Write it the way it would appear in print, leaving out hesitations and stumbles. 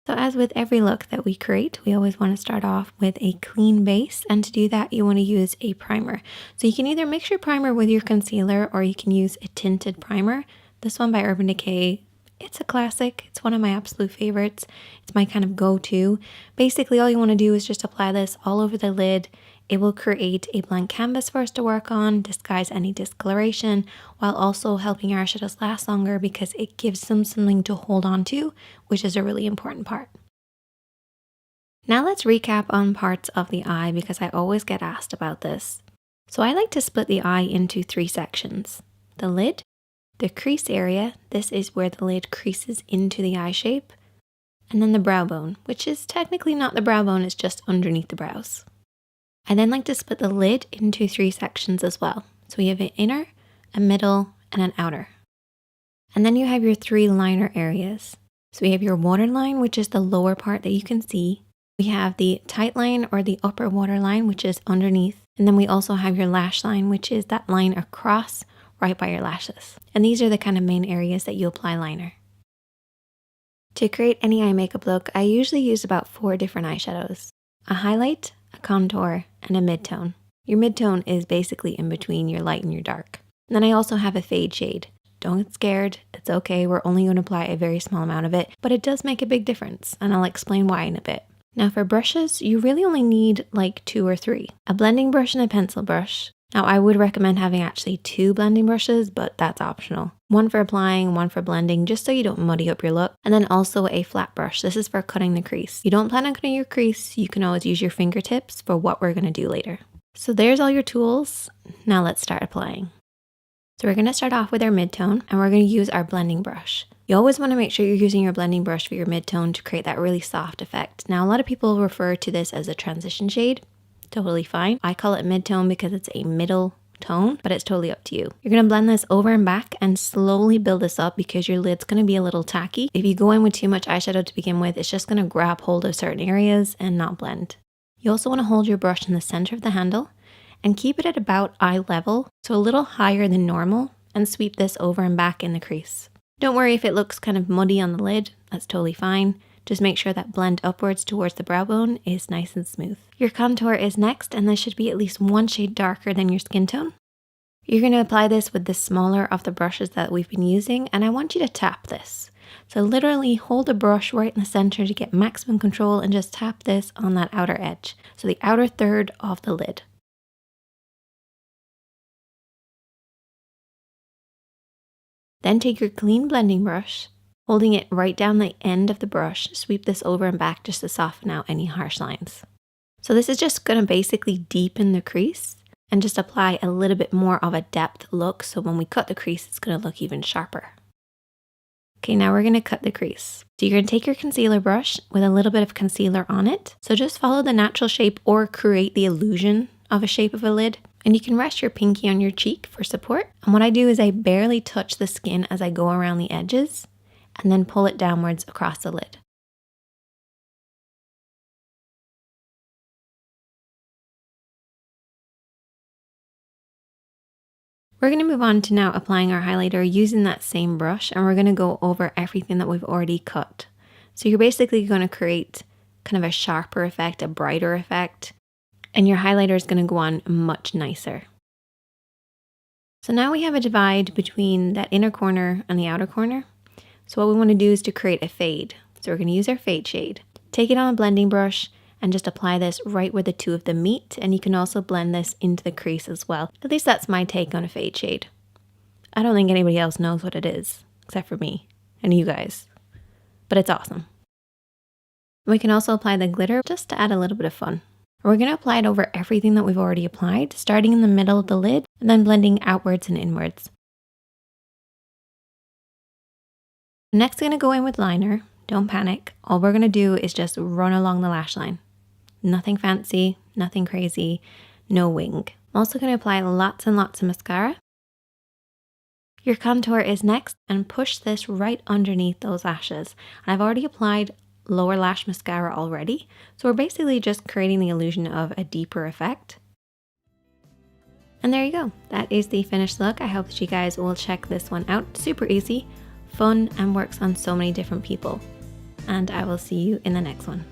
So as with every look that we create, we always want to start off with a clean base, and to do that you want to use a primer. So you can either mix your primer with your concealer or you can use a tinted primer. This one by Urban Decay, it's a classic. It's one of my absolute favorites. It's my kind of go-to. Basically all you want to do is just apply this all over the lid. It will create a blank canvas for us to work on, disguise any discoloration, while also helping our eyeshadows last longer because it gives them something to hold on to, which is a really important part. Now let's recap on parts of the eye because I always get asked about this. So I like to split the eye into 3 sections. The lid, the crease area, this is where the lid creases into the eye shape, and then the brow bone, which is technically not the brow bone, it's just underneath the brows. I then like to split the lid into 3 sections as well. So we have an inner, a middle, and an outer. And then you have your 3 liner areas. So we have your waterline, which is the lower part that you can see. We have the tight line or the upper waterline, which is underneath. And then we also have your lash line, which is that line across right by your lashes. And these are the kind of main areas that you apply liner. To create any eye makeup look, I usually use about 4 different eyeshadows. A highlight, a contour, and a mid-tone. Your mid-tone is basically in between your light and your dark. And then I also have a fade shade. Don't get scared, it's okay, we're only going to apply a very small amount of it, but it does make a big difference, and I'll explain why in a bit. Now for brushes, you really only need like 2 or 3. A blending brush and a pencil brush. Now I would recommend having actually 2 blending brushes, but that's optional. One for applying, one for blending, just so you don't muddy up your look. And then also a flat brush. This is for cutting the crease. You don't plan on cutting your crease, you can always use your fingertips for what we're gonna do later. So there's all your tools. Now let's start applying. So we're gonna start off with our mid-tone and we're gonna use our blending brush. You always wanna make sure you're using your blending brush for your mid-tone to create that really soft effect. Now a lot of people refer to this as a transition shade. Totally fine. I call it mid-tone because it's a middle tone, but it's totally up to you. You're going to blend this over and back and slowly build this up because your lid's going to be a little tacky. If you go in with too much eyeshadow to begin with, it's just going to grab hold of certain areas and not blend. You also want to hold your brush in the center of the handle and keep it at about eye level, so a little higher than normal, and sweep this over and back in the crease. Don't worry if it looks kind of muddy on the lid, that's totally fine. Just make sure that blend upwards towards the brow bone is nice and smooth. Your contour is next, and this should be at least 1 shade darker than your skin tone. You're going to apply this with the smaller of the brushes that we've been using, and I want you to tap this. So literally hold the brush right in the center to get maximum control and just tap this on that outer edge. So the outer third of the lid. Then take your clean blending brush, holding it right down the end of the brush, sweep this over and back just to soften out any harsh lines. So this is just going to basically deepen the crease and just apply a little bit more of a depth look, so when we cut the crease it's going to look even sharper. Okay, now we're going to cut the crease. So you're going to take your concealer brush with a little bit of concealer on it. So just follow the natural shape or create the illusion of a shape of a lid. And you can rest your pinky on your cheek for support. And what I do is I barely touch the skin as I go around the edges, and then pull it downwards across the lid. We're going to move on to now applying our highlighter using that same brush, and we're going to go over everything that we've already cut. So you're basically going to create kind of a sharper effect, a brighter effect, and your highlighter is going to go on much nicer. So now we have a divide between that inner corner and the outer corner. So what we want to do is to create a fade. So we're going to use our fade shade. Take it on a blending brush and just apply this right where the 2 of them meet, and you can also blend this into the crease as well. At least that's my take on a fade shade. I don't think anybody else knows what it is, except for me and you guys, but it's awesome. We can also apply the glitter just to add a little bit of fun. We're going to apply it over everything that we've already applied, starting in the middle of the lid and then blending outwards and inwards. Next, I'm going to go in with liner. Don't panic. All we're going to do is just run along the lash line. Nothing fancy, nothing crazy, no wing. I'm also going to apply lots and lots of mascara. Your contour is next, and push this right underneath those lashes. And I've already applied lower lash mascara already, so we're basically just creating the illusion of a deeper effect. And there you go. That is the finished look. I hope that you guys will check this one out. Super easy, fun, and works on so many different people. and I will see you in the next one.